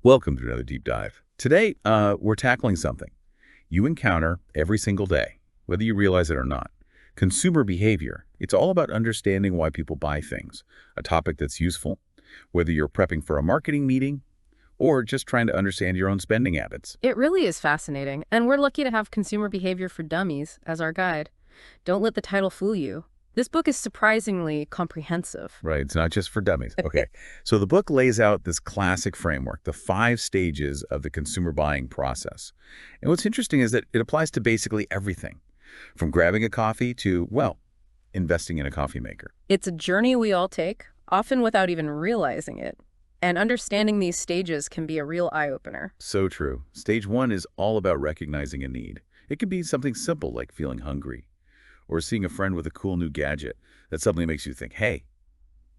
Welcome to another deep dive. Today, we're tackling something you encounter every single day, whether you realize it or not. Consumer behavior. It's all about understanding why people buy things, a topic that's useful, whether you're prepping for a marketing meeting or just trying to understand your own spending habits. It really is fascinating, and we're lucky to have Consumer Behavior for Dummies as our guide. Don't let the title fool you. This book is surprisingly comprehensive. Right, it's not just for dummies. Okay, so the book lays out this classic framework, the 5 stages of the consumer buying process. And what's interesting is that it applies to basically everything, from grabbing a coffee to, well, investing in a coffee maker. It's a journey we all take, often without even realizing it. And understanding these stages can be a real eye-opener. So true. Stage 1 is all about recognizing a need. It could be something simple like feeling hungry or seeing a friend with a cool new gadget that suddenly makes you think, hey,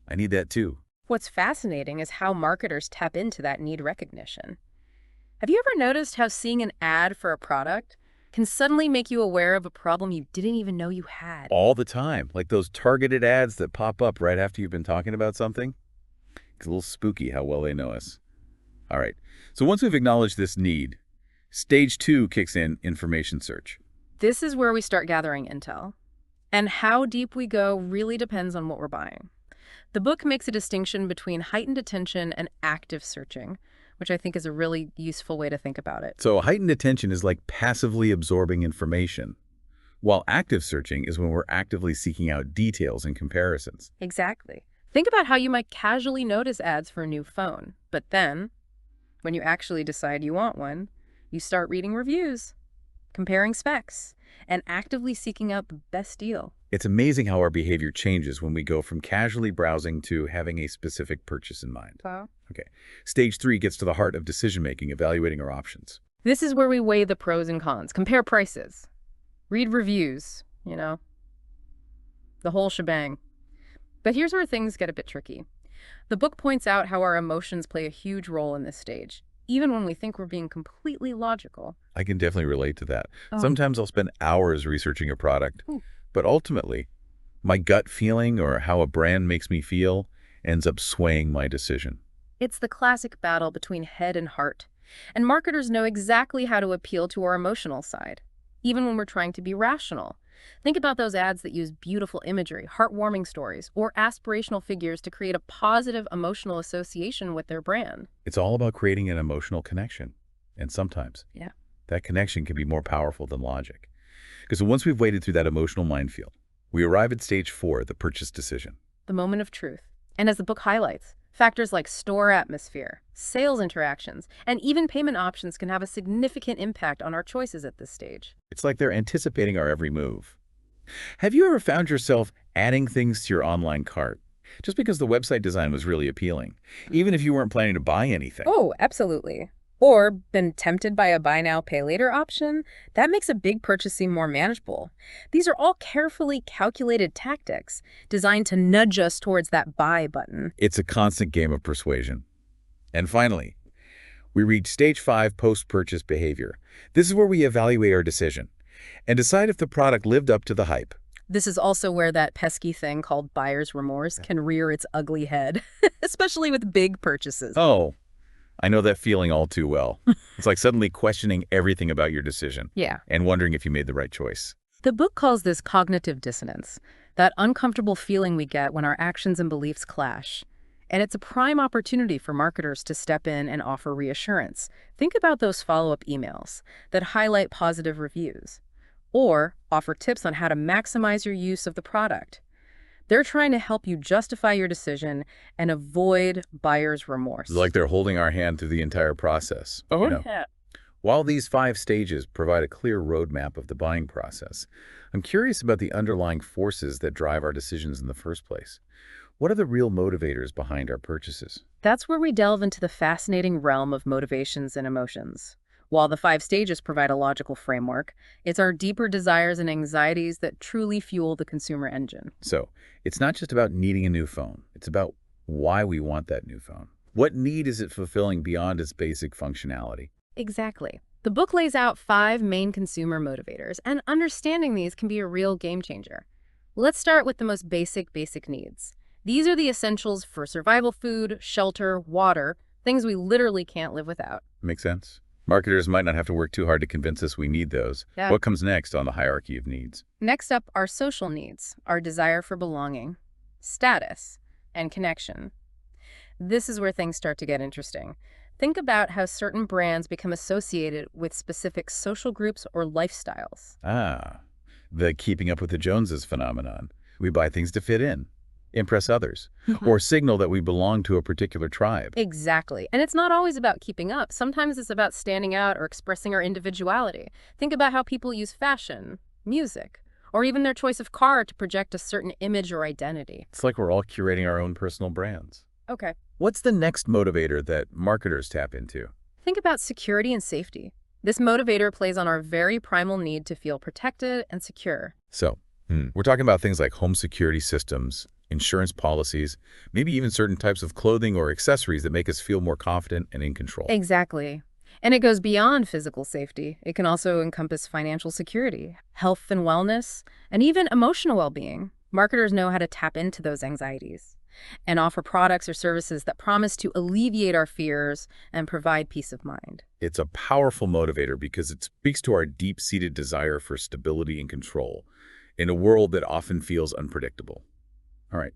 I need that too. What's fascinating is how marketers tap into that need recognition. Have you ever noticed how seeing an ad for a product can suddenly make you aware of a problem you didn't even know you had? All the time, like those targeted ads that pop up right after you've been talking about something. It's a little spooky how well they know us. All right, so once we've acknowledged this need, stage 2 kicks in, information search. This is where we start gathering intel. And how deep we go really depends on what we're buying. The book makes a distinction between heightened attention and active searching, which I think is a really useful way to think about it. So heightened attention is like passively absorbing information, while active searching is when we're actively seeking out details and comparisons. Exactly. Think about how you might casually notice ads for a new phone, but then, when you actually decide you want one, you start reading reviews, comparing specs, and actively seeking out the best deal. It's amazing how our behavior changes when we go from casually browsing to having a specific purchase in mind. So, Okay, stage 3 gets to the heart of decision-making, evaluating our options. this is where we weigh the pros and cons, compare prices, read reviews, the whole shebang. But here's where things get a bit tricky. The book points out how our emotions play a huge role in this stage, even when we think we're being completely logical. I can definitely relate to that. Oh. Sometimes I'll spend hours researching a product, Ooh. but ultimately, my gut feeling or how a brand makes me feel ends up swaying my decision. It's the classic battle between head and heart, and marketers know exactly how to appeal to our emotional side, even when we're trying to be rational. Think about those ads that use beautiful imagery, heartwarming stories, or aspirational figures to create a positive emotional association with their brand. It's all about creating an emotional connection. And sometimes Yeah. that connection can be more powerful than logic. Because once we've waded through that emotional minefield, we arrive at stage 4, the purchase decision. The moment of truth. And as the book highlights, factors like store atmosphere, sales interactions, and even payment options can have a significant impact on our choices at this stage. It's like they're anticipating our every move. Have you ever found yourself adding things to your online cart just because the website design was really appealing, even if you weren't planning to buy anything? Oh, absolutely. Or been tempted by a buy now, pay later option? That makes a big purchase seem more manageable. These are all carefully calculated tactics designed to nudge us towards that buy button. It's a constant game of persuasion. And finally, we reach stage 5, post-purchase behavior. This is where we evaluate our decision and decide if the product lived up to the hype. This is also where that pesky thing called buyer's remorse can rear its ugly head, especially with big purchases. Oh, I know that feeling all too well. It's like suddenly questioning everything about your decision Yeah. and wondering if you made the right choice. The book calls this cognitive dissonance, that uncomfortable feeling we get when our actions and beliefs clash. And it's a prime opportunity for marketers to step in and offer reassurance. Think about those follow-up emails that highlight positive reviews or offer tips on how to maximize your use of the product. They're trying to help you justify your decision and avoid buyer's remorse. It's like they're holding our hand through the entire process. Yeah. While these 5 stages provide a clear roadmap of the buying process, I'm curious about the underlying forces that drive our decisions in the first place. What are the real motivators behind our purchases? That's where we delve into the fascinating realm of motivations and emotions. While the 5 stages provide a logical framework, it's our deeper desires and anxieties that truly fuel the consumer engine. So, it's not just about needing a new phone. It's about why we want that new phone. What need is it fulfilling beyond its basic functionality? Exactly. The book lays out 5 main consumer motivators, and understanding these can be a real game changer. Let's start with the most basic needs. These are the essentials for survival: food, shelter, water, things we literally can't live without. Makes sense. Marketers might not have to work too hard to convince us we need those. Yeah. What comes next on the hierarchy of needs? Next up are social needs, our desire for belonging, status, and connection. This is where things start to get interesting. Think about how certain brands become associated with specific social groups or lifestyles. Ah, the keeping up with the Joneses phenomenon. We buy things to fit in, impress others, or signal that we belong to a particular tribe. Exactly. And it's not always about keeping up. Sometimes it's about standing out or expressing our individuality. Think about how people use fashion, music, or even their choice of car to project a certain image or identity. It's like we're all curating our own personal brands. Okay. What's the next motivator that marketers tap into? Think about security and safety. This motivator plays on our very primal need to feel protected and secure. So, we're talking about things like home security systems, insurance policies, maybe even certain types of clothing or accessories that make us feel more confident and in control. Exactly. And it goes beyond physical safety. It can also encompass financial security, health and wellness, and even emotional well-being. Marketers know how to tap into those anxieties and offer products or services that promise to alleviate our fears and provide peace of mind. It's a powerful motivator because it speaks to our deep-seated desire for stability and control in a world that often feels unpredictable. All right,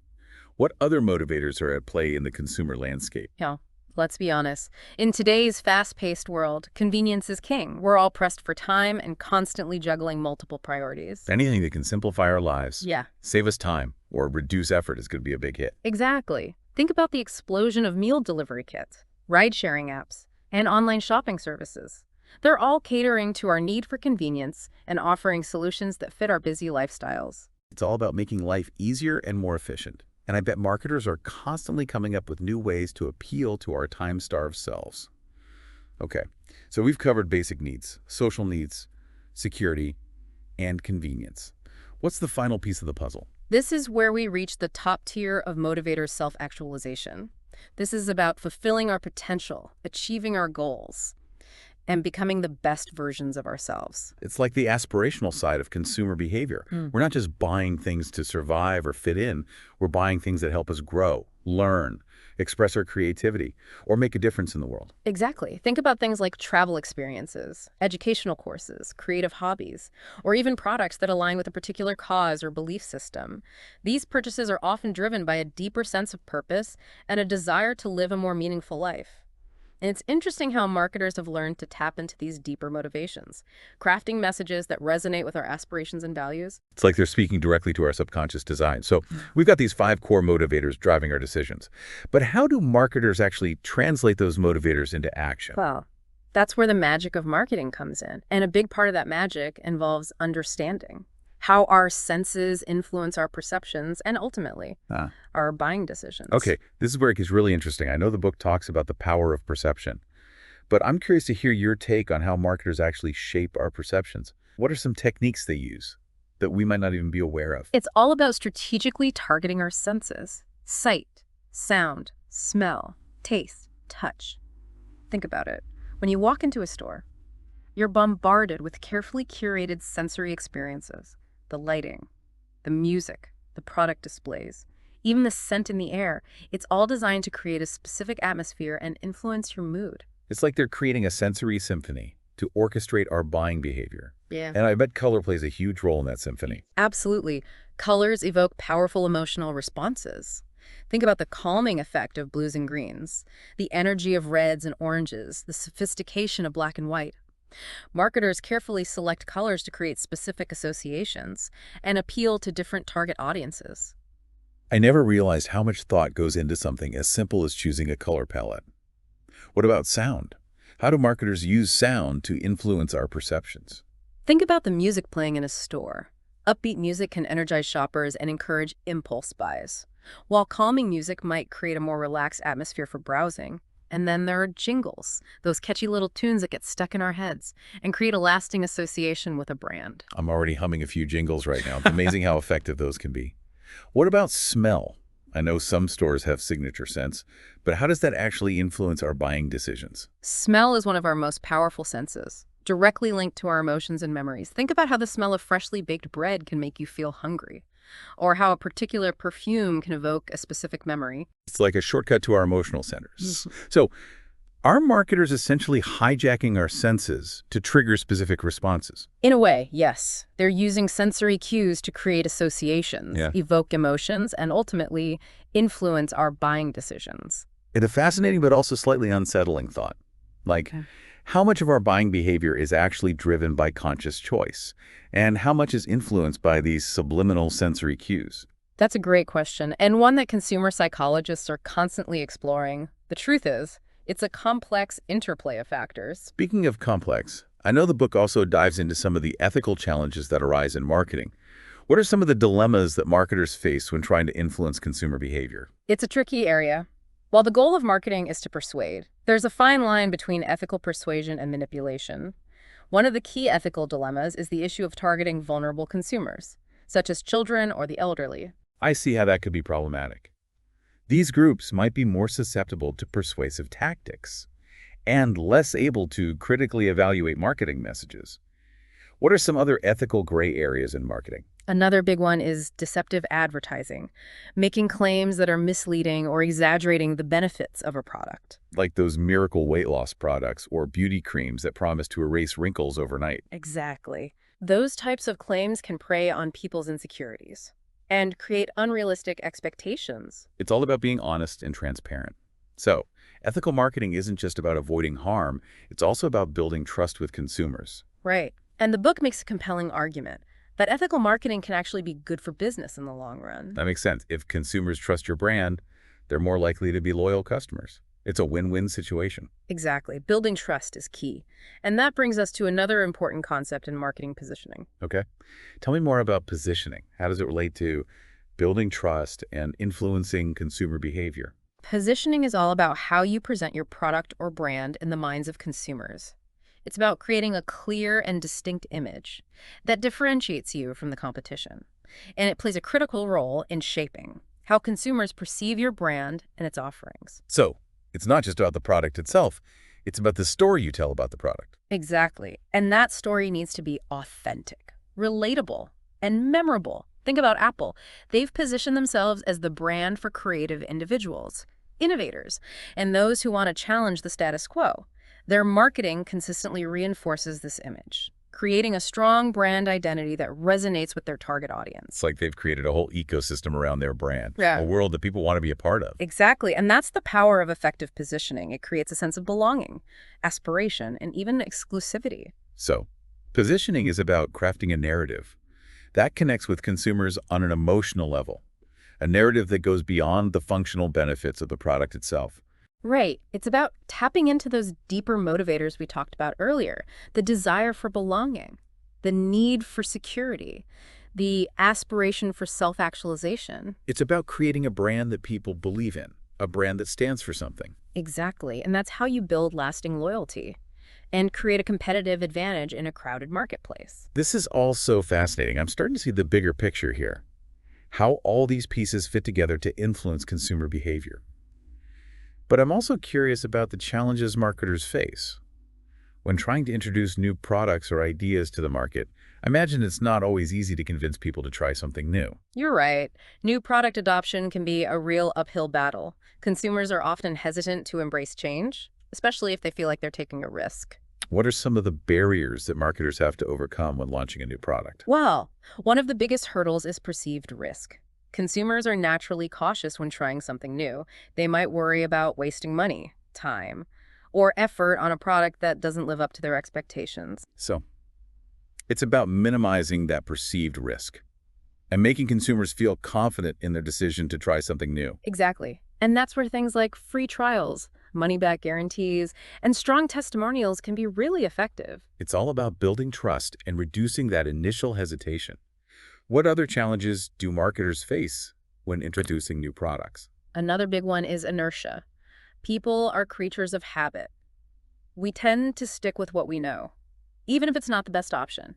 what other motivators are at play in the consumer landscape? Yeah, let's be honest. In today's fast-paced world, convenience is king. We're all pressed for time and constantly juggling multiple priorities. Anything that can simplify our lives, Yeah, save us time, or reduce effort is going to be a big hit. exactly. Think about the explosion of meal delivery kits, ride-sharing apps, and online shopping services. They're all catering to our need for convenience and offering solutions that fit our busy lifestyles. It's all about making life easier and more efficient. And I bet marketers are constantly coming up with new ways to appeal to our time-starved selves. Okay, so we've covered basic needs, social needs, security, and convenience. What's the final piece of the puzzle? This is where we reach the top tier of motivator self-actualization. This is about fulfilling our potential, achieving our goals, and becoming the best versions of ourselves. It's like the aspirational side of consumer behavior. We're not just buying things to survive or fit in. We're buying things that help us grow, learn, express our creativity, or make a difference in the world. Exactly. Think about things like travel experiences, educational courses, creative hobbies, or even products that align with a particular cause or belief system. These purchases are often driven by a deeper sense of purpose and a desire to live a more meaningful life. And it's interesting how marketers have learned to tap into these deeper motivations, crafting messages that resonate with our aspirations and values. It's like they're speaking directly to our subconscious design. So we've got these 5 core motivators driving our decisions. But how do marketers actually translate those motivators into action? Well, that's where the magic of marketing comes in. And a big part of that magic involves understanding how our senses influence our perceptions and ultimately our buying decisions. Okay, this is where it gets really interesting. I know the book talks about the power of perception, but I'm curious to hear your take on how marketers actually shape our perceptions. What are some techniques they use that we might not even be aware of? It's all about strategically targeting our senses: sight, sound, smell, taste, touch. Think about it. When you walk into a store, you're bombarded with carefully curated sensory experiences. The lighting, the music, the product displays, even the scent in the air. It's all designed to create a specific atmosphere and influence your mood. It's like they're creating a sensory symphony to orchestrate our buying behavior. Yeah. And I bet color plays a huge role in that symphony. Absolutely. Colors evoke powerful emotional responses. Think about the calming effect of blues and greens, the energy of reds and oranges, the sophistication of black and white. Marketers carefully select colors to create specific associations and appeal to different target audiences. I never realized how much thought goes into something as simple as choosing a color palette. What about sound? How do marketers use sound to influence our perceptions? Think about the music playing in a store. Upbeat music can energize shoppers and encourage impulse buys, while calming music might create a more relaxed atmosphere for browsing. And then there are jingles, those catchy little tunes that get stuck in our heads and create a lasting association with a brand. I'm already humming a few jingles right now. It's amazing how effective those can be. What about smell? I know some stores have signature scents, but how does that actually influence our buying decisions? Smell is one of our most powerful senses, directly linked to our emotions and memories. Think about how the smell of freshly baked bread can make you feel hungry, or how a particular perfume can evoke a specific memory. It's like a shortcut to our emotional centers. So Are marketers essentially hijacking our senses to trigger specific responses? In a way, yes. They're using sensory cues to create associations, Yeah. evoke emotions, and ultimately influence our buying decisions. It's a fascinating but also slightly unsettling thought. Like, Okay. how much of our buying behavior is actually driven by conscious choice? And how much is influenced by these subliminal sensory cues? That's a great question, and one that consumer psychologists are constantly exploring. The truth is, it's a complex interplay of factors. Speaking of complex, I know the book also dives into some of the ethical challenges that arise in marketing. What are some of the dilemmas that marketers face when trying to influence consumer behavior? It's a tricky area. While the goal of marketing is to persuade, there's a fine line between ethical persuasion and manipulation. One of the key ethical dilemmas is the issue of targeting vulnerable consumers, such as children or the elderly. I see how that could be problematic. These groups might be more susceptible to persuasive tactics and less able to critically evaluate marketing messages. What are some other ethical gray areas in marketing? Another big one is deceptive advertising, making claims that are misleading or exaggerating the benefits of a product. Like those miracle weight loss products or beauty creams that promise to erase wrinkles overnight. Exactly. Those types of claims can prey on people's insecurities and create unrealistic expectations. It's all about being honest and transparent. So, ethical marketing isn't just about avoiding harm, it's also about building trust with consumers. Right. And the book makes a compelling argument that ethical marketing can actually be good for business in the long run. That makes sense. If consumers trust your brand, they're more likely to be loyal customers. It's a win-win situation. Exactly. Building trust is key. And that brings us to another important concept in marketing positioning. Okay? Tell me more about positioning. How does it relate to building trust and influencing consumer behavior? Positioning is all about how you present your product or brand in the minds of consumers. It's about creating a clear and distinct image that differentiates you from the competition. And it plays a critical role in shaping how consumers perceive your brand and its offerings. So, it's not just about the product itself. It's about the story you tell about the product. Exactly. And that story needs to be authentic, relatable, and memorable. Think about Apple. They've positioned themselves as the brand for creative individuals, innovators, and those who want to challenge the status quo. Their marketing consistently reinforces this image, creating a strong brand identity that resonates with their target audience. It's like they've created a whole ecosystem around their brand, Yeah. a world that people want to be a part of. Exactly, and that's the power of effective positioning. It creates a sense of belonging, aspiration, and even exclusivity. So, positioning is about crafting a narrative that connects with consumers on an emotional level, a narrative that goes beyond the functional benefits of the product itself. Right. It's about tapping into those deeper motivators we talked about earlier, the desire for belonging, the need for security, the aspiration for self-actualization. It's about creating a brand that people believe in, a brand that stands for something. Exactly. And that's how you build lasting loyalty and create a competitive advantage in a crowded marketplace. This is all so fascinating. I'm starting to see the bigger picture here, how all these pieces fit together to influence consumer behavior. But I'm also curious about the challenges marketers face. When trying to introduce new products or ideas to the market, I imagine it's not always easy to convince people to try something new. You're right. New product adoption can be a real uphill battle. Consumers are often hesitant to embrace change, especially if they feel like they're taking a risk. What are some of the barriers that marketers have to overcome when launching a new product? Well, one of the biggest hurdles is perceived risk. Consumers are naturally cautious when trying something new. They might worry about wasting money, time, or effort on a product that doesn't live up to their expectations. So, it's about minimizing that perceived risk and making consumers feel confident in their decision to try something new. Exactly. And that's where things like free trials, money-back guarantees, and strong testimonials can be really effective. It's all about building trust and reducing that initial hesitation. What other challenges do marketers face when introducing new products? Another big one is inertia. People are creatures of habit. We tend to stick with what we know, even if it's not the best option.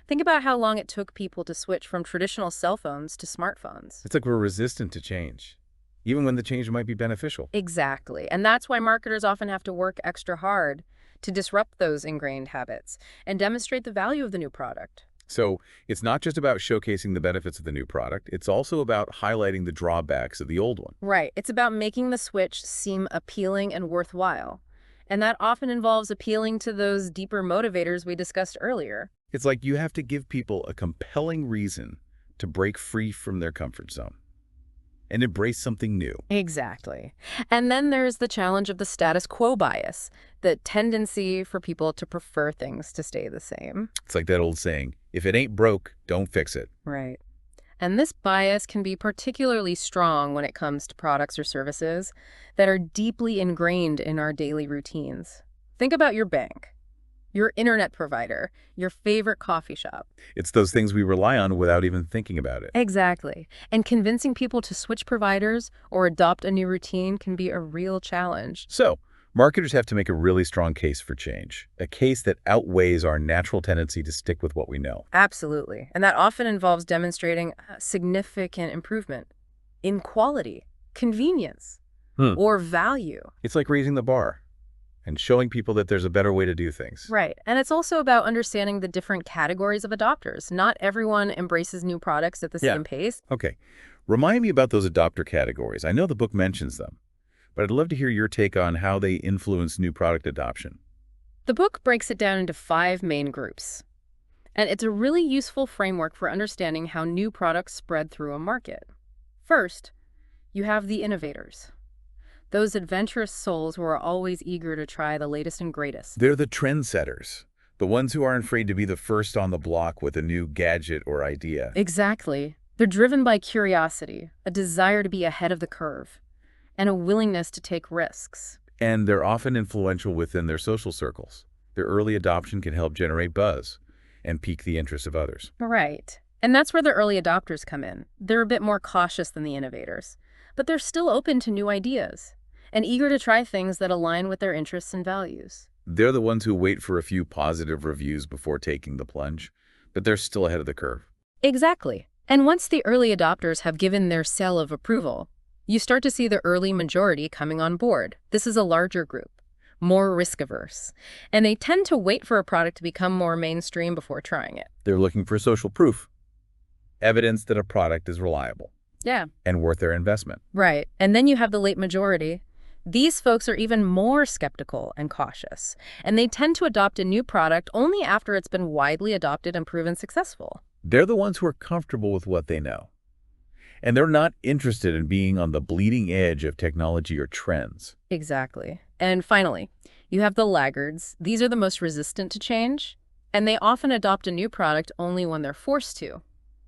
Think about how long it took people to switch from traditional cell phones to smartphones. It's like we're resistant to change, even when the change might be beneficial. Exactly. And that's why marketers often have to work extra hard to disrupt those ingrained habits and demonstrate the value of the new product. So it's not just about showcasing the benefits of the new product, it's also about highlighting the drawbacks of the old one. Right. It's about making the switch seem appealing and worthwhile. And that often involves appealing to those deeper motivators we discussed earlier. It's like you have to give people a compelling reason to break free from their comfort zone and embrace something new. Exactly. And then there's the challenge of the status quo bias, the tendency for people to prefer things to stay the same. It's like that old saying, if it ain't broke, don't fix it. Right. And this bias can be particularly strong when it comes to products or services that are deeply ingrained in our daily routines. Think about your bank, your internet provider, your favorite coffee shop. It's those things we rely on without even thinking about it. Exactly. And convincing people to switch providers or adopt a new routine can be a real challenge. So, marketers have to make a really strong case for change, a case that outweighs our natural tendency to stick with what we know. Absolutely. And that often involves demonstrating a significant improvement in quality, convenience, or value. It's like raising the bar and showing people that there's a better way to do things. Right. And it's also about understanding the different categories of adopters. Not everyone embraces new products at the same pace. Okay. Remind me about those adopter categories. I know the book mentions them, but I'd love to hear your take on how they influence new product adoption. The book breaks it down into 5 main groups. And it's a really useful framework for understanding how new products spread through a market. First, you have the innovators. Those adventurous souls who are always eager to try the latest and greatest. They're the trendsetters, the ones who aren't afraid to be the first on the block with a new gadget or idea. Exactly. They're driven by curiosity, a desire to be ahead of the curve, and a willingness to take risks. And they're often influential within their social circles. Their early adoption can help generate buzz and pique the interest of others. Right. And that's where the early adopters come in. They're a bit more cautious than the innovators, but they're still open to new ideas and eager to try things that align with their interests and values. They're the ones who wait for a few positive reviews before taking the plunge, but they're still ahead of the curve. Exactly. And once the early adopters have given their seal of approval, you start to see the early majority coming on board. This is a larger group, more risk-averse, and they tend to wait for a product to become more mainstream before trying it. They're looking for social proof, evidence that a product is reliable. Yeah. And worth their investment. Right. And then you have the late majority. These folks are even more skeptical and cautious, and they tend to adopt a new product only after it's been widely adopted and proven successful. They're the ones who are comfortable with what they know. And they're not interested in being on the bleeding edge of technology or trends. Exactly. And finally, you have the laggards. These are the most resistant to change, and they often adopt a new product only when they're forced to,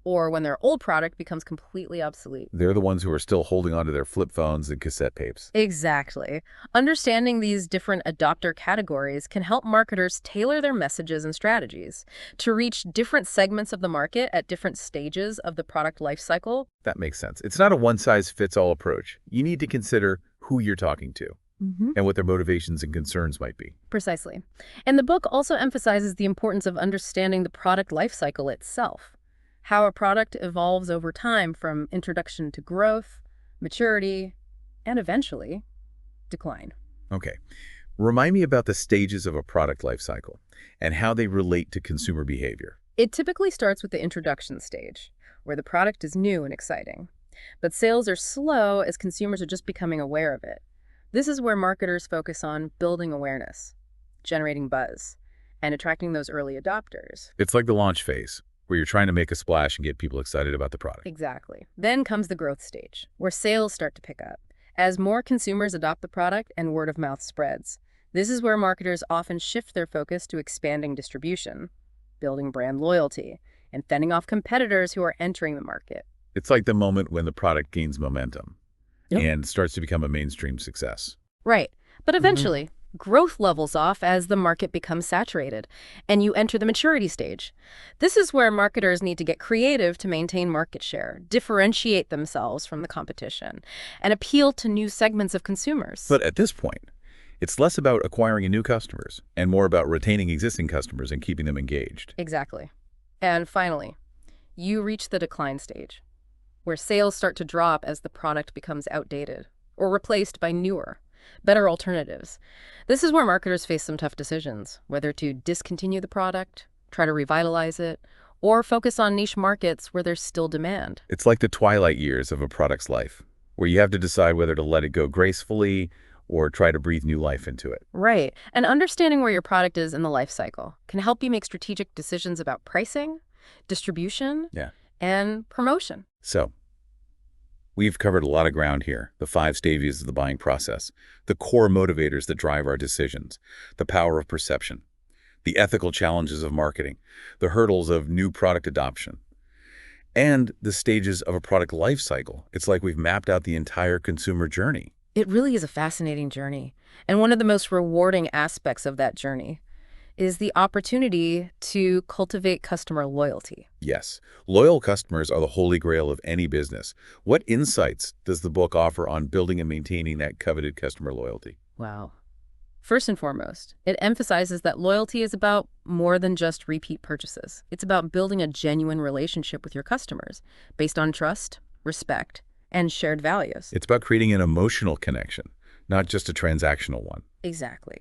or when their old product becomes completely obsolete. They're the ones who are still holding onto their flip phones and cassette tapes. Exactly. Understanding these different adopter categories can help marketers tailor their messages and strategies to reach different segments of the market at different stages of the product lifecycle. That makes sense. It's not a one-size-fits-all approach. You need to consider who you're talking to and what their motivations and concerns might be. Precisely. And the book also emphasizes the importance of understanding the product lifecycle itself. How a product evolves over time from introduction to growth, maturity, and eventually decline. Okay. Remind me about the stages of a product life cycle and how they relate to consumer behavior. It typically starts with the introduction stage, where the product is new and exciting. But sales are slow as consumers are just becoming aware of it. This is where marketers focus on building awareness, generating buzz, and attracting those early adopters. It's like the launch phase, where you're trying to make a splash and get people excited about the product. Exactly. Then comes the growth stage, where sales start to pick up. As more consumers adopt the product and word of mouth spreads, this is where marketers often shift their focus to expanding distribution, building brand loyalty, and fending off competitors who are entering the market. It's like the moment when the product gains momentum and starts to become a mainstream success. Right. But eventually, growth levels off as the market becomes saturated, and you enter the maturity stage. This is where marketers need to get creative to maintain market share, differentiate themselves from the competition, and appeal to new segments of consumers. But at this point, it's less about acquiring new customers and more about retaining existing customers and keeping them engaged. Exactly. And finally, you reach the decline stage, where sales start to drop as the product becomes outdated or replaced by newer, better alternatives. This is where marketers face some tough decisions, whether to discontinue the product, try to revitalize it, or focus on niche markets where there's still demand. It's like the twilight years of a product's life, where you have to decide whether to let it go gracefully or try to breathe new life into it. Right. And understanding where your product is in the life cycle can help you make strategic decisions about pricing, distribution, Yeah. and promotion. So, we've covered a lot of ground here, the 5 stages of the buying process, the core motivators that drive our decisions, the power of perception, the ethical challenges of marketing, the hurdles of new product adoption, and the stages of a product life cycle. It's like we've mapped out the entire consumer journey. It really is a fascinating journey. And one of the most rewarding aspects of that journey is the opportunity to cultivate customer loyalty. Yes, loyal customers are the holy grail of any business. What insights does the book offer on building and maintaining that coveted customer loyalty? Wow. First and foremost, it emphasizes that loyalty is about more than just repeat purchases. It's about building a genuine relationship with your customers based on trust, respect, and shared values. It's about creating an emotional connection, not just a transactional one. Exactly.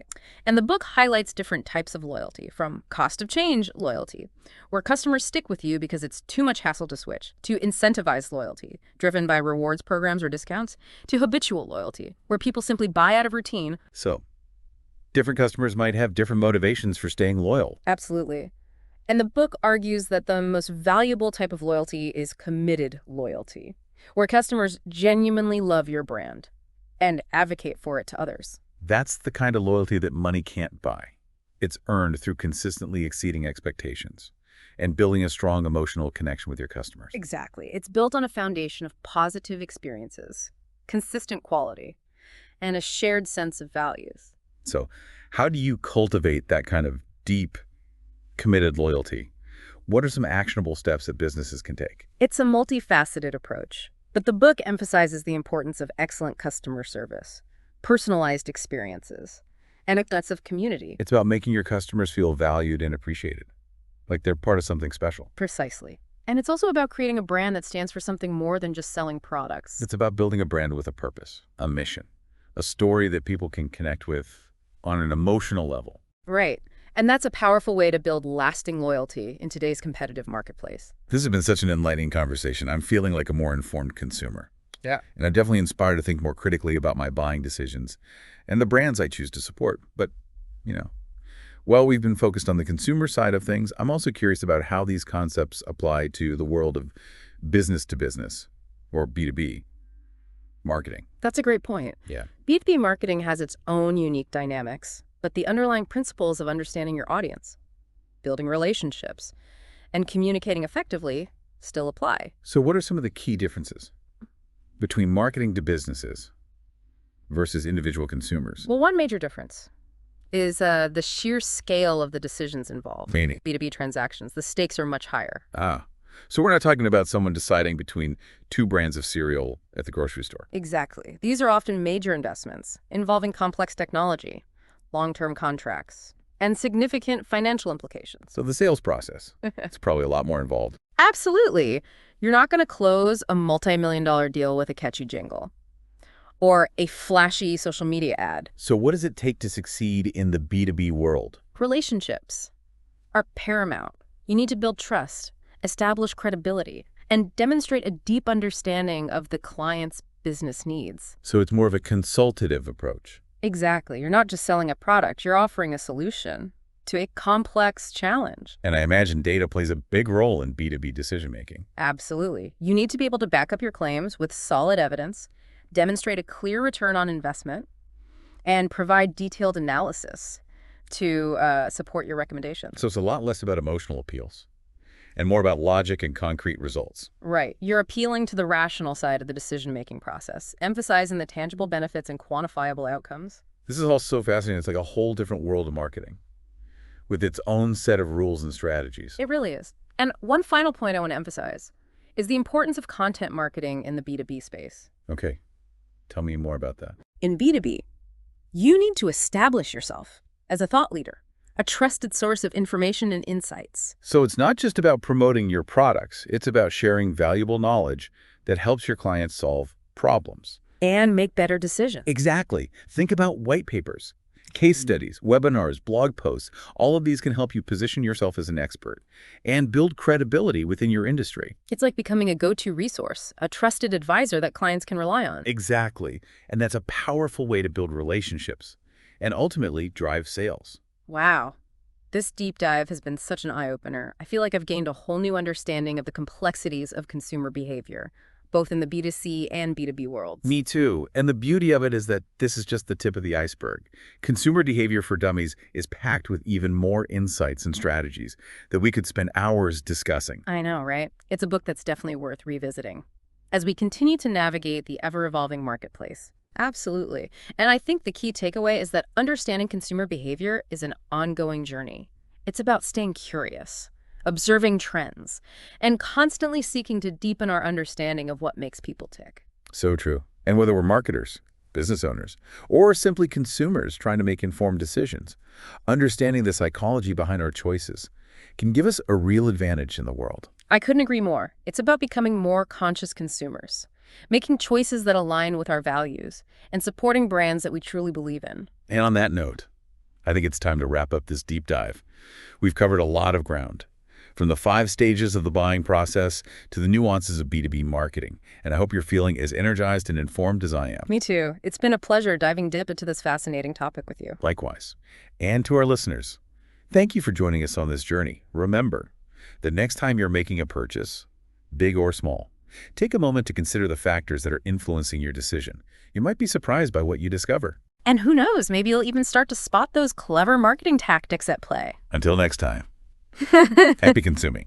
And the book highlights different types of loyalty, from cost of change loyalty, where customers stick with you because it's too much hassle to switch, to incentivized loyalty, driven by rewards programs or discounts, to habitual loyalty, where people simply buy out of routine. So, different customers might have different motivations for staying loyal. Absolutely. And the book argues that the most valuable type of loyalty is committed loyalty, where customers genuinely love your brand and advocate for it to others. That's the kind of loyalty that money can't buy. It's earned through consistently exceeding expectations and building a strong emotional connection with your customers. Exactly. It's built on a foundation of positive experiences, consistent quality, and a shared sense of values. So, how do you cultivate that kind of deep, committed loyalty? What are some actionable steps that businesses can take? It's a multifaceted approach, but the book emphasizes the importance of excellent customer service, personalized experiences, and a sense of community. It's about making your customers feel valued and appreciated, like they're part of something special. Precisely. And it's also about creating a brand that stands for something more than just selling products. It's about building a brand with a purpose, a mission, a story that people can connect with on an emotional level. Right. And that's a powerful way to build lasting loyalty in today's competitive marketplace. This has been such an enlightening conversation. I'm feeling like a more informed consumer. Yeah. And I'm definitely inspired to think more critically about my buying decisions and the brands I choose to support. But, while we've been focused on the consumer side of things, I'm also curious about how these concepts apply to the world of business to business, or B2B marketing. That's a great point. Yeah. B2B marketing has its own unique dynamics, but the underlying principles of understanding your audience, building relationships, and communicating effectively still apply. So what are some of the key differences between marketing to businesses versus individual consumers? Well, one major difference is the sheer scale of the decisions involved. Meaning? B2B transactions, the stakes are much higher. So we're not talking about someone deciding between 2 brands of cereal at the grocery store. Exactly. These are often major investments involving complex technology, long-term contracts, and significant financial implications. So the sales process, it's probably a lot more involved. Absolutely. You're not going to close a multi-million-dollar deal with a catchy jingle or a flashy social media ad. So what does it take to succeed in the B2B world? Relationships are paramount. You need to build trust, establish credibility, and demonstrate a deep understanding of the client's business needs. So it's more of a consultative approach. Exactly. You're not just selling a product, you're offering a solution to a complex challenge. And I imagine data plays a big role in B2B decision-making. Absolutely. You need to be able to back up your claims with solid evidence, demonstrate a clear return on investment, and provide detailed analysis to support your recommendations. So it's a lot less about emotional appeals and more about logic and concrete results. Right. You're appealing to the rational side of the decision-making process, emphasizing the tangible benefits and quantifiable outcomes. This is all so fascinating. It's like a whole different world of marketing with its own set of rules and strategies. It really is. And one final point I want to emphasize is the importance of content marketing in the B2B space. Okay. Tell me more about that. In B2B, you need to establish yourself as a thought leader, a trusted source of information and insights. So it's not just about promoting your products. It's about sharing valuable knowledge that helps your clients solve problems. And make better decisions. Exactly. Think about white papers, Case studies, webinars, blog posts, all of these can help you position yourself as an expert and build credibility within your industry. It's like becoming a go-to resource, a trusted advisor that clients can rely on. Exactly. And that's a powerful way to build relationships and ultimately drive sales. Wow. This deep dive has been such an eye-opener. I feel like I've gained a whole new understanding of the complexities of consumer behavior, both in the B2C and B2B worlds. Me too. And the beauty of it is that this is just the tip of the iceberg. Consumer Behavior for Dummies is packed with even more insights and strategies that we could spend hours discussing. I know, right? It's a book that's definitely worth revisiting as we continue to navigate the ever-evolving marketplace. Absolutely. And I think the key takeaway is that understanding consumer behavior is an ongoing journey. It's about staying curious, observing trends, and constantly seeking to deepen our understanding of what makes people tick. So true. And whether we're marketers, business owners, or simply consumers trying to make informed decisions, understanding the psychology behind our choices can give us a real advantage in the world. I couldn't agree more. It's about becoming more conscious consumers, making choices that align with our values, and supporting brands that we truly believe in. And on that note, I think it's time to wrap up this deep dive. We've covered a lot of ground, from the 5 stages of the buying process to the nuances of B2B marketing, and I hope you're feeling as energized and informed as I am. Me too. It's been a pleasure diving deep into this fascinating topic with you. Likewise. And to our listeners, thank you for joining us on this journey. Remember, the next time you're making a purchase, big or small, take a moment to consider the factors that are influencing your decision. You might be surprised by what you discover. And who knows, maybe you'll even start to spot those clever marketing tactics at play. Until next time, happy consuming.